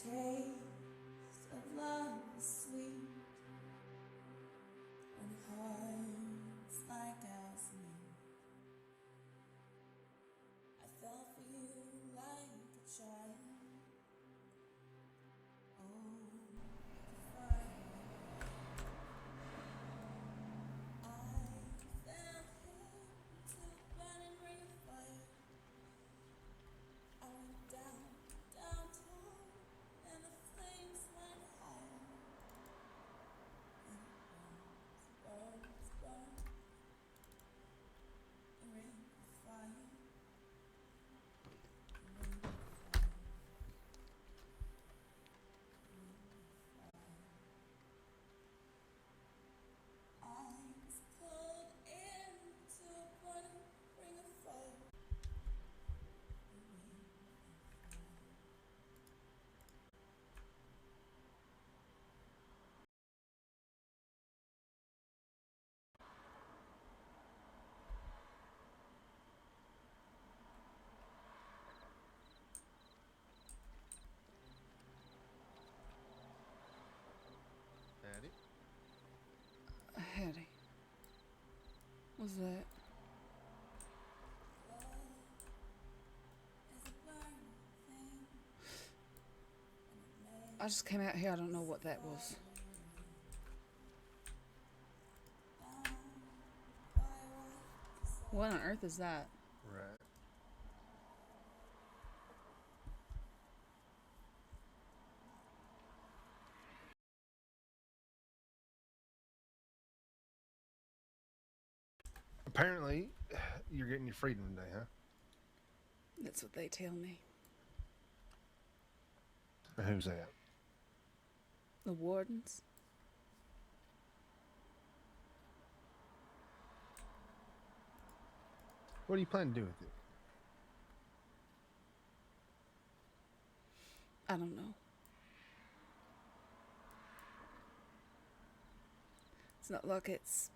taste of love is sweet when hearts like ours meet. I fell for you like a child. Oh, the fire. I fell into a burning ring of fire. I went down, downtown, and the flames went higher. And it burns, burns, a ring of fire, a ring of fire, a ring of fire. I was pulled into a burning ring of fire, a ring of fire. Had it. Hattie. What's that? I just came out here, I don't know what that was. What on earth is that? Right. Apparently, you're getting your freedom today, huh? That's what they tell me. Who's that? The wardens? What do you plan to do with it? I don't know. It's not like it's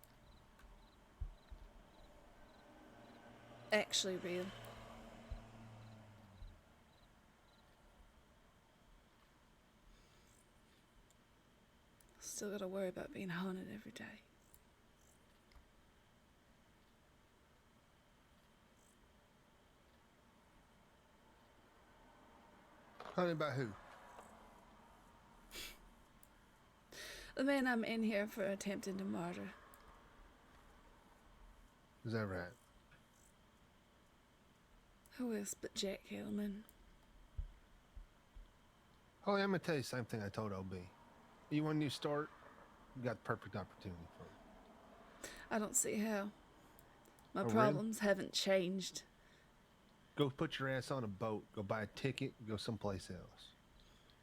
actually real. Still gotta worry about being haunted every day. Honey, about who? The man I'm in here for attempting to murder. Is that right? Who else but Jack Hillman? Holly, I'm going to tell you the same thing I told OB. You want a new start? You got the perfect opportunity for it. I don't see how. My Oh, really? problems haven't changed. Go put your ass on a boat. Go buy a ticket. Go someplace else.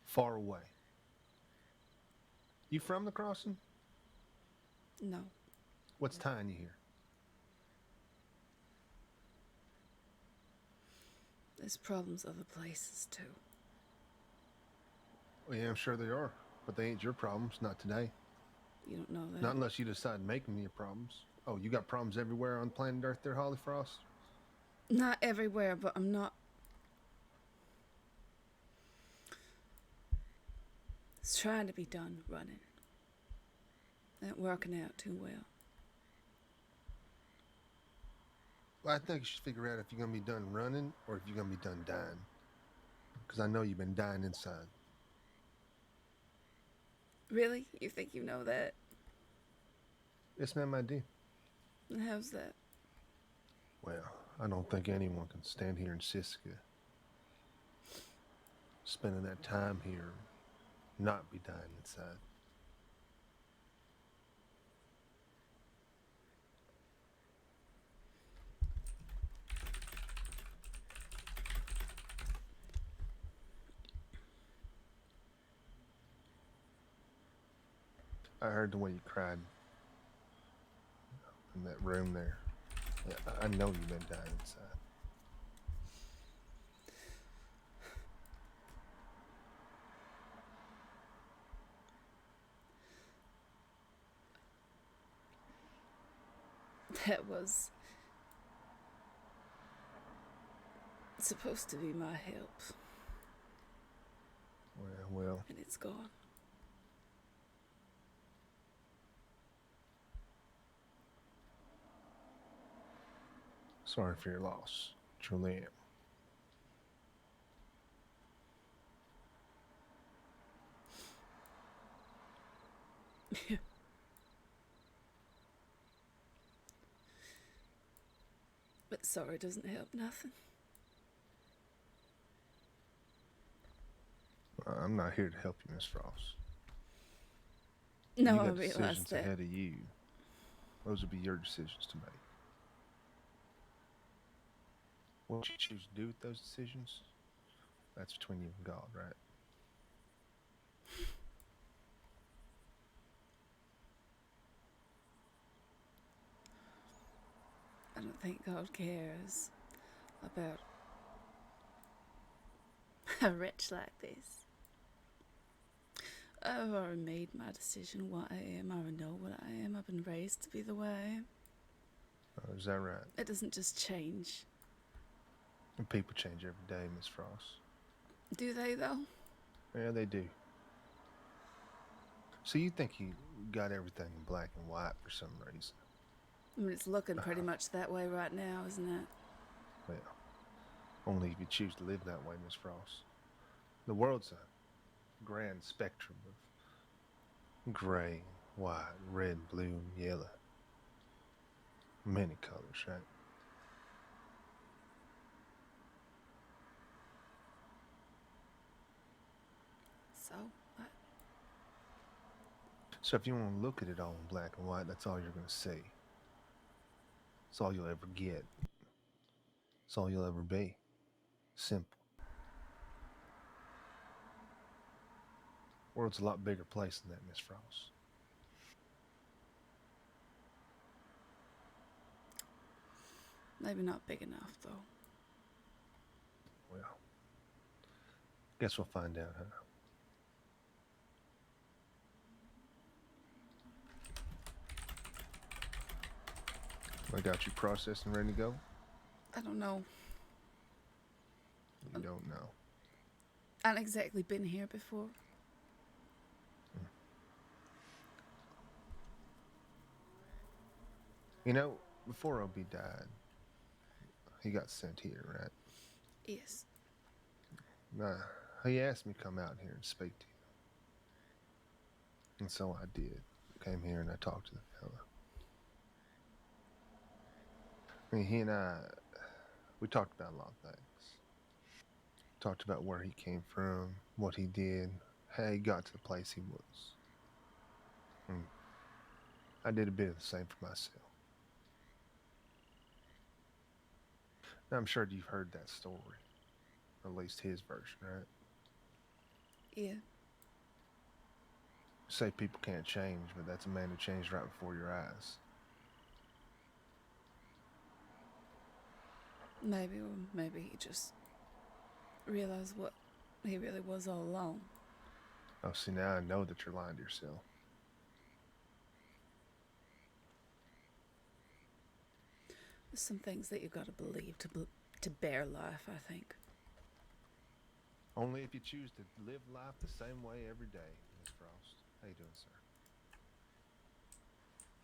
Far away. You from the crossing? No. What's tying you here? There's problems other places too. Well, yeah, I'm sure they are. But they ain't your problems. Not today. You don't know that. Not unless you decide to make them your problems. Oh, you got problems everywhere on planet Earth there, Holly Frost? Not everywhere, but I'm not. It's trying to be done running. Not working out too well. Well, I think you should figure out if you're going to be done running or if you're going to be done dying. Because I know you've been dying inside. Really? You think you know that? Yes, ma'am, I do. And how's that? Well, I don't think anyone can stand here in Sisika, spending that time here, not be dying inside. I heard the way you cried in that room there. Yeah, I know you've been dying inside. That was supposed to be my help. it's gone. Sorry for your loss. Truly am. But sorry doesn't help nothing. I'm not here to help you, Miss Frost. No, You I got realize decisions that. ahead of you. Those would be your decisions to make. What you choose to do with those decisions, that's between you and God, right? I don't think God cares about a wretch like this. I've already made my decision what I am. I already know what I am. I've been raised to be the way I am. Is that right? It doesn't just change. And people change every day, Miss Frost. Do they, though? Yeah, they do. So you think you got everything in black and white for some reason? I mean, it's looking pretty much that way right now, isn't it? Well, only if you choose to live that way, Miss Frost. The world's a grand spectrum of gray, white, red, blue, and yellow. Many colors, right? So, what? So if you want to look at it all in black and white, that's all you're going to see. It's all you'll ever get. It's all you'll ever be. Simple. World's a lot bigger place than that, Miss Frost. Maybe not big enough, though. Well, guess we'll find out, huh? I got you processed and ready to go? I don't know. You don't know. I haven't exactly been here before. You know, before Obi died, he got sent here, right? Yes. Nah, he asked me to come out here and speak to you. And so I did. Came here and I talked to the fella. I mean, he and I, we talked about a lot of things. Talked about where he came from, what he did, how he got to the place he was. And I did a bit of the same for myself. Now, I'm sure you've heard that story, or at least his version, right? Yeah. Say people can't change, but that's a man who changed right before your eyes. Maybe, or maybe he just realized what he really was all along. Oh, see, now I know that you're lying to yourself. There's some things that you've got to believe to bear life, I think. Only if you choose to live life the same way every day, Miss Frost. How you doing, sir?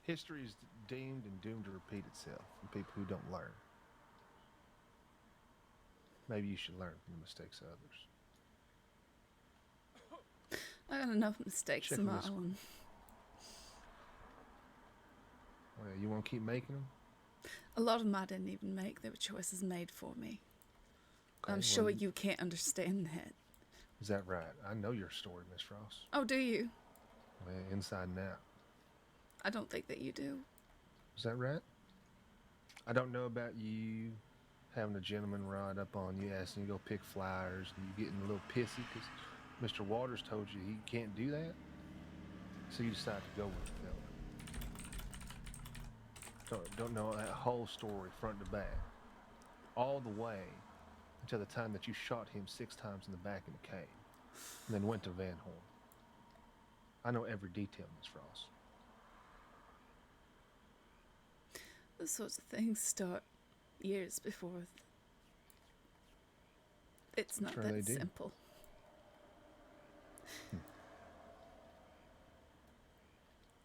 History is deemed and doomed to repeat itself from people who don't learn. Maybe you should learn from the mistakes of others. I got enough mistakes of my own. Well, you want to keep making them? A lot of them I didn't even make. They were choices made for me. Okay, I'm sure you can't understand that. Is that right? I know your story, Miss Frost. Oh, do you? Well, inside and out. I don't think that you do. Is that right? I don't know about you having a gentleman ride up on you, asking you to go pick flowers, and you getting a little pissy because Mr. Waters told you he can't do that. So you decide to go with the fella. Don't know that whole story front to back. All the way until the time that you shot him 6 times in the back in the cave, and then went to Van Horn. I know every detail, Miss Frost. Those sorts of things start years before. It's not Sure that they do. simple.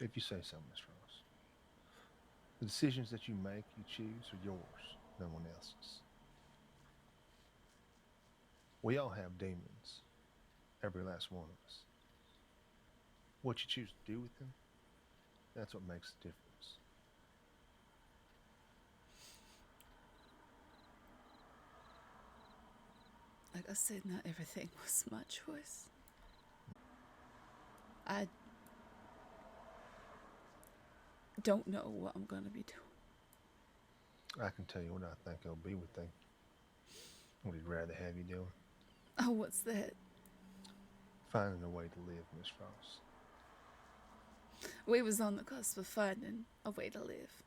If you say so, Miss Ross. The decisions that you make, you choose, are yours, no one else's. We all have demons, every last one of us. What you choose to do with them, that's what makes the difference. Like I said, not everything was my choice. I don't know what I'm gonna be doing. I can tell you what I think it'll be with them. What he'd rather have you doing. Oh, what's that? Finding a way to live, Miss Frost. We was on the cusp of finding a way to live.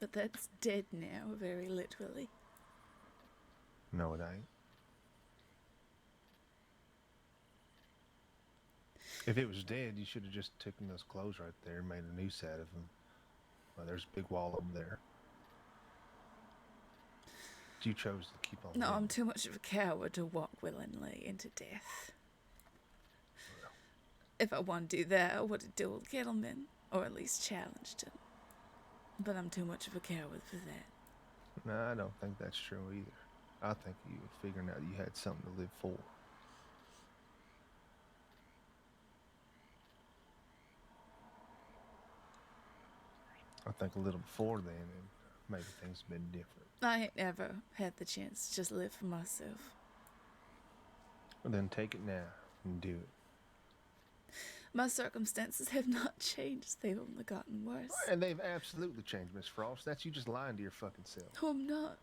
But that's dead now, very literally. No, it ain't. If it was dead, you should have just taken those clothes right there and made a noose out of them. Well, there's a big wall over there. You chose to keep on No, living. I'm too much of a coward to walk willingly into death. Well, If I want to do that, I would have dueled Kettleman, or at least challenged him. But I'm too much of a coward for that. no, I don't think that's true either. I think you were figuring out you had something to live for. I think a little before then, and maybe things have been different. I ain't ever had the chance to just live for myself. Well, then take it now and do it. My circumstances have not changed, they've only gotten worse. And they've absolutely changed, Miss Frost. That's you just lying to your fucking self. No, I'm not.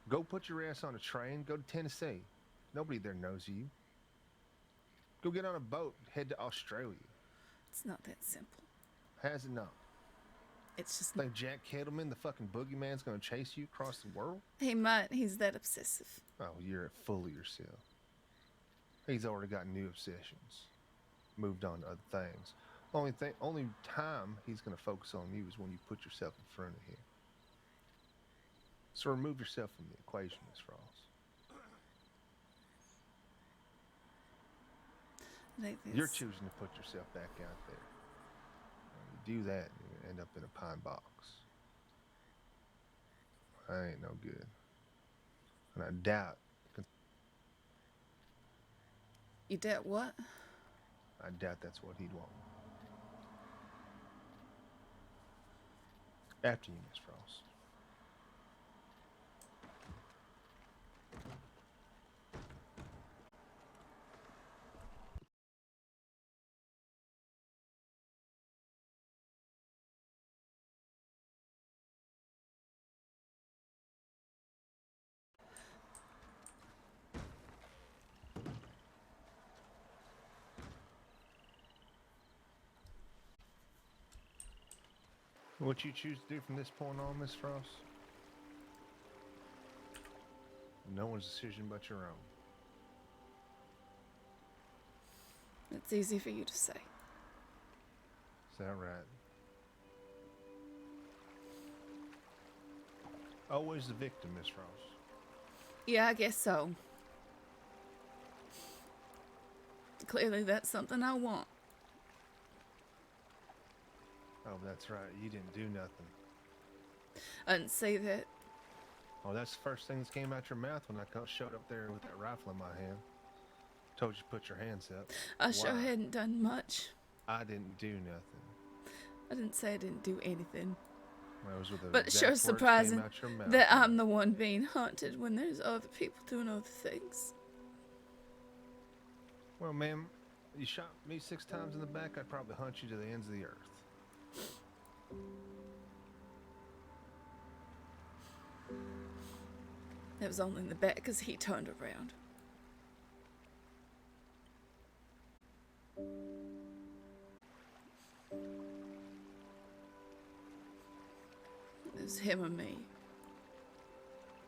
Go put your ass on a train, go to Tennessee. Nobody there knows you. Go get on a boat, head to Australia. It's not that simple. How's it not? It's just... Think Jack Kettleman, the fucking boogeyman's gonna chase you across the world? He might. He's that obsessive. Oh, you're full of yourself. He's already got new obsessions. Moved on to other things. Only time he's gonna focus on you is when you put yourself in front of him. So remove yourself from the equation, Miss Frost. You're choosing to put yourself back out there. You do that, and you're gonna end up in a pine box. I ain't no good. And I doubt You doubt what? I doubt that's what he'd want. After you, Miss Frost. What you choose to do from this point on, Miss Frost? No one's decision but your own. It's easy for you to say. Is that right? Always the victim, Miss Frost. Yeah, I guess so. Clearly that's something I want. Oh, that's right. You didn't do nothing. I didn't say that. Oh, that's the first thing that came out your mouth when I showed up there with that rifle in my hand. Told you to put your hands up. I sure Why? hadn't done much. I didn't do nothing. I didn't say I didn't do anything. Those were the But exact sure words surprising came out your mouth. that I'm the one being hunted when there's other people doing other things. Well, ma'am, you shot me 6 times in the back, I'd probably hunt you to the ends of the earth. It was only in the back because he turned around. It was him or me.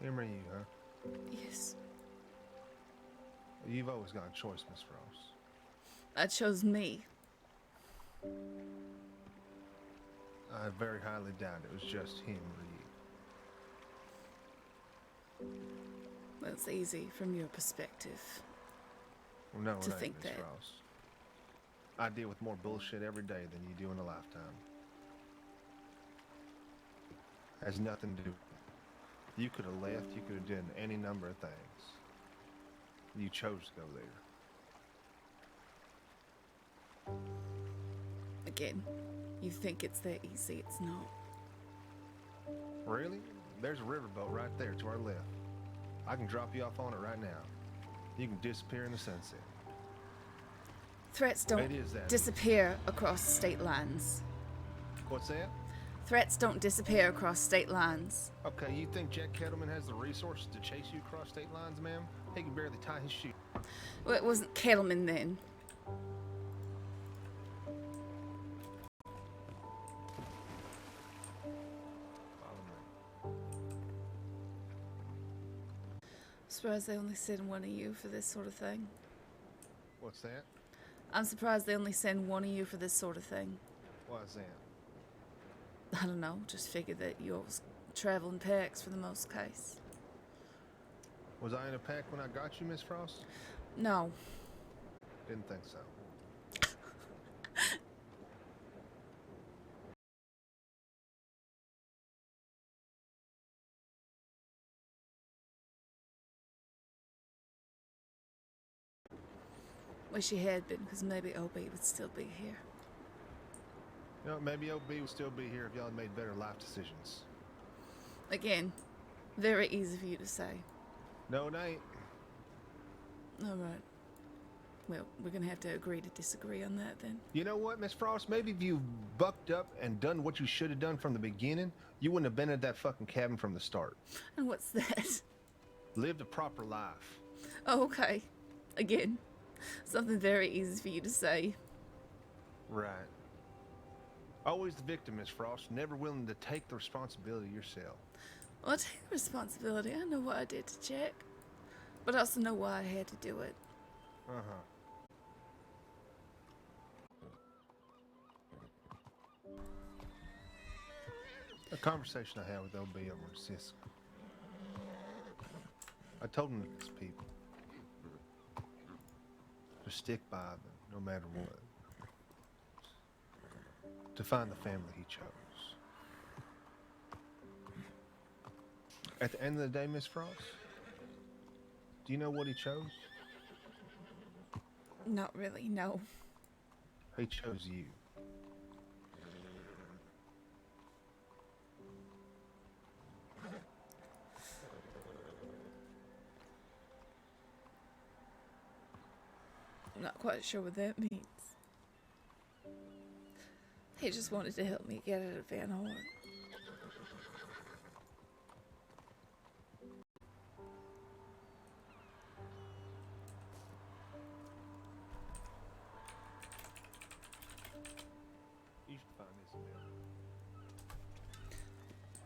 Him or you, huh? Yes. You've always got a choice, Miss Frost. I chose me. I very highly doubt it was just him or you. That's easy from your perspective. Well, no, To it ain't, think Miss that. Frost. I deal with more bullshit every day than you do in a lifetime. Has nothing to do. You could have left. You could have done any number of things. You chose to go there. Again, you think it's that easy. It's not. Really? There's a riverboat right there to our left. I can drop you off on it right now. You can disappear in the sunset. Threats don't It is that. disappear across state lines. What's that? Threats don't disappear across state lines. Okay, you think Jack Kettleman has the resources to chase you across state lines, ma'am? He can barely tie his shoe. Well, it wasn't Kettleman then. Follow me. Surprised they only send one of you for this sort of thing. What's that? I'm surprised they only send one of you for this sort of thing. Why is that? I don't know, just figured that you always travel in packs for the most case. Was I in a pack when I got you, Miss Frost? No. Didn't think so. Wish you had been, because maybe OB would still be here. You know, maybe OB would still be here if y'all had made better life decisions. Again, very easy for you to say. No, it ain't. Alright. Well, we're gonna have to agree to disagree on that then. You know what, Miss Frost? Maybe if you bucked up and done what you should have done from the beginning, you wouldn't have been at that fucking cabin from the start. And what's that? Lived a proper life. Oh, okay. Again, something very easy for you to say. Right. Always the victim, Miss Frost. Never willing to take the responsibility yourself. Well, I take responsibility. I know what I did to Jack. But I also know why I had to do it. Uh-huh. A conversation I had with OB over in Sisika. I told him to his people. To stick by them, no matter what. To find the family he chose. At the end of the day, Miss Frost, do you know what he chose? Not really, no. He chose you. I'm not quite sure what that means. He just wanted to help me get out of Van Horn. You should find Isabel.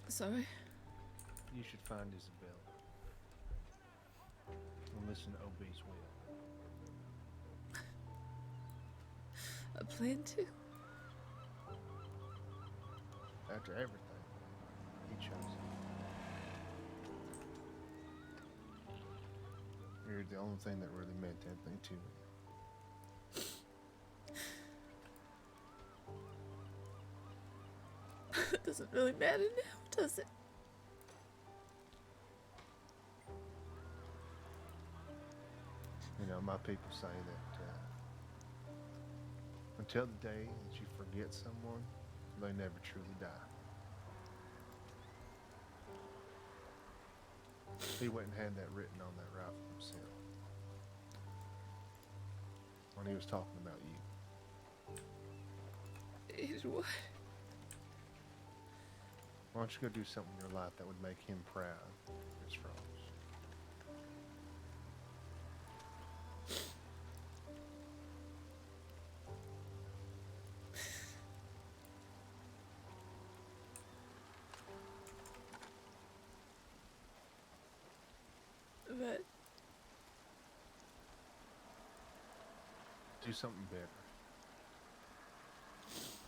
Sorry? You should find Isabel. And listen to OB's will. I plan to. After everything, he chose you. You're the only thing that really meant anything to me. It doesn't really matter now, does it? You know, my people say that until the day that you forget someone, they never truly die. He went and had that written on that rifle himself. When he was talking about you. Is what? Why don't you go do something in your life that would make him proud, Miss Frost? But Do something better.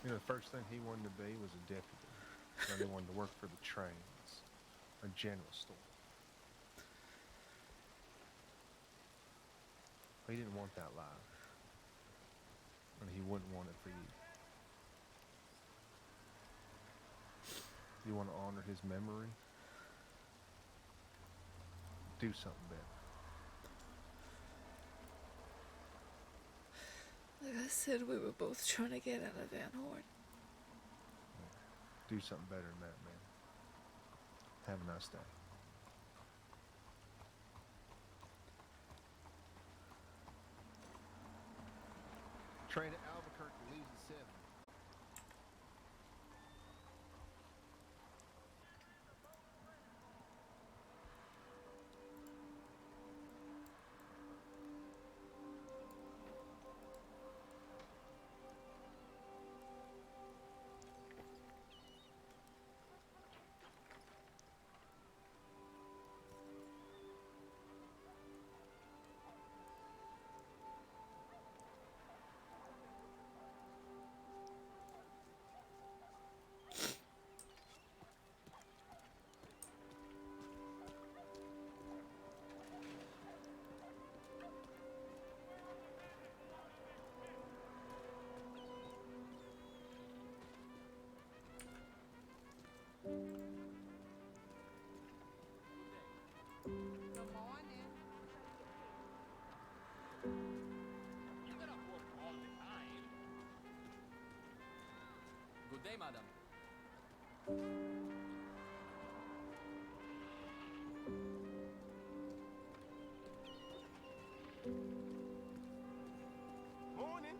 You know, the first thing he wanted to be was a deputy. Then he wanted to work for the trains, a general store. He didn't want that life. and he wouldn't want it for you. You want to honor his memory? Do something better. Like I said, we were both trying to get out of Van Horn. Do something better than that, man. Have a nice day. Train to Albuquerque leaves at 7. Good morning. You cannot work all the time. Good day, madam. Morning.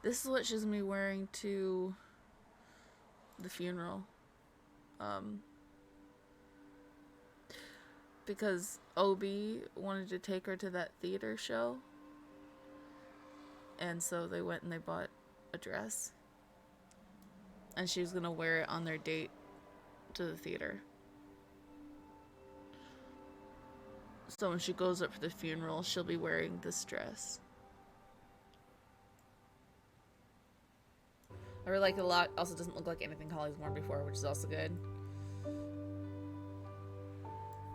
This is what she's gonna be wearing to the funeral. Because Obi wanted to take her to that theater show. And so they went and they bought a dress. And she was gonna wear it on their date to the theater. So when she goes up for the funeral, she'll be wearing this dress. I really like it a lot. Also doesn't look like anything Holly's worn before, which is also good.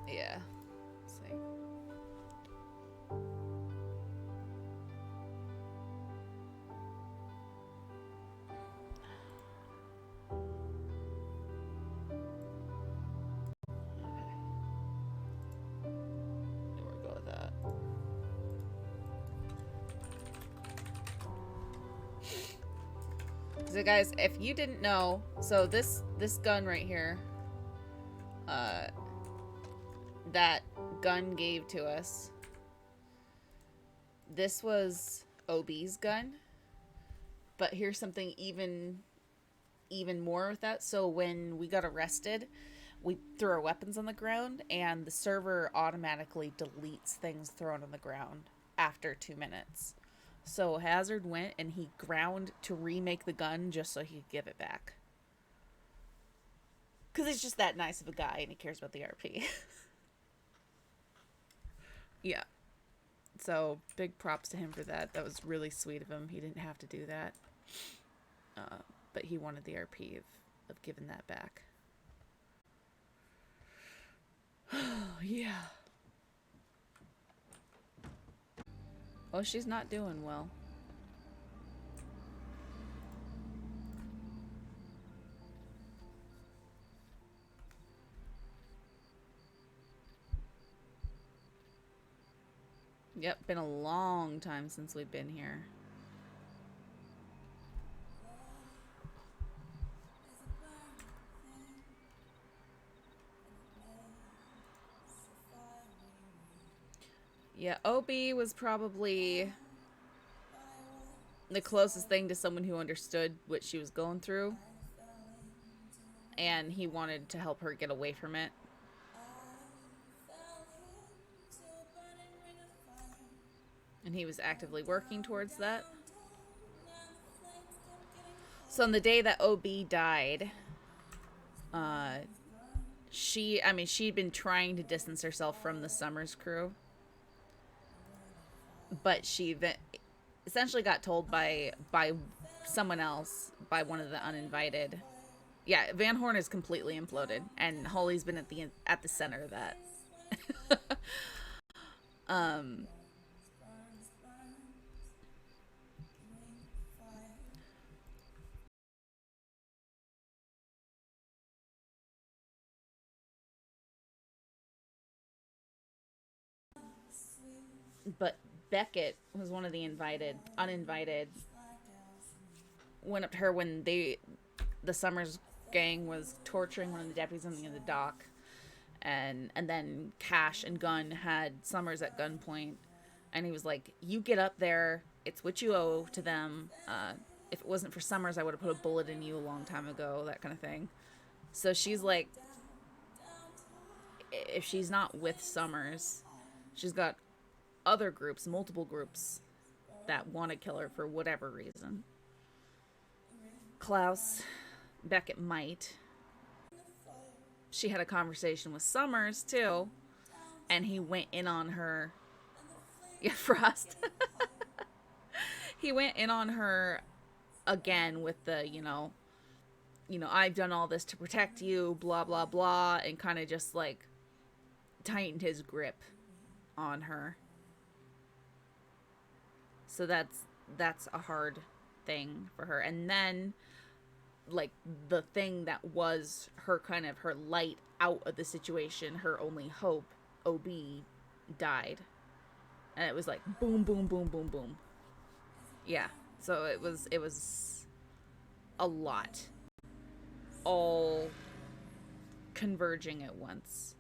Yeah. Let's see. There we go with that. So guys, if you didn't know, so this gun right here, that Gunn gave to us, this was OB's gun. But here's something even more with that. So when we got arrested, we threw our weapons on the ground, and the server automatically deletes things thrown on the ground after 2 minutes. So Hazard went and he ground to remake the gun just so he could give it back. Because he's just that nice of a guy and he cares about the RP. Yeah. So big props to him for that. That was really sweet of him. He didn't have to do that. But he wanted the RP of giving that back. Yeah. Oh, she's not doing well. Yep, been a long time since we've been here. Yeah, Opie was probably the closest thing to someone who understood what she was going through, and he wanted to help her get away from it. And he was actively working towards that. So on the day that OB died, she'd been trying to distance herself from the Summers crew, but she essentially got told by someone else, by one of the uninvited. Yeah, Van Horn is completely imploded, and Holly's been at the center of that. But Beckett was one of the uninvited. Went up to her when the Summers gang was torturing one of the deputies on the dock, and then Cash and Gunn had Summers at gunpoint, and he was like, "You get up there. It's what you owe to them. If it wasn't for Summers, I would have put a bullet in you a long time ago." That kind of thing. So she's like, if she's not with Summers, she's got other groups, multiple groups, that want to kill her for whatever reason. Klaus, Beckett might. She had a conversation with Summers too, and he went in on her. Yeah, Frost. He went in on her again with the, I've done all this to protect you, blah blah blah, and kind of just like tightened his grip on her. So that's a hard thing for her. And then like the thing that was her kind of her light out of the situation, her only hope, OB, died. And it was like boom boom boom boom boom. Yeah. So it was a lot, all converging at once.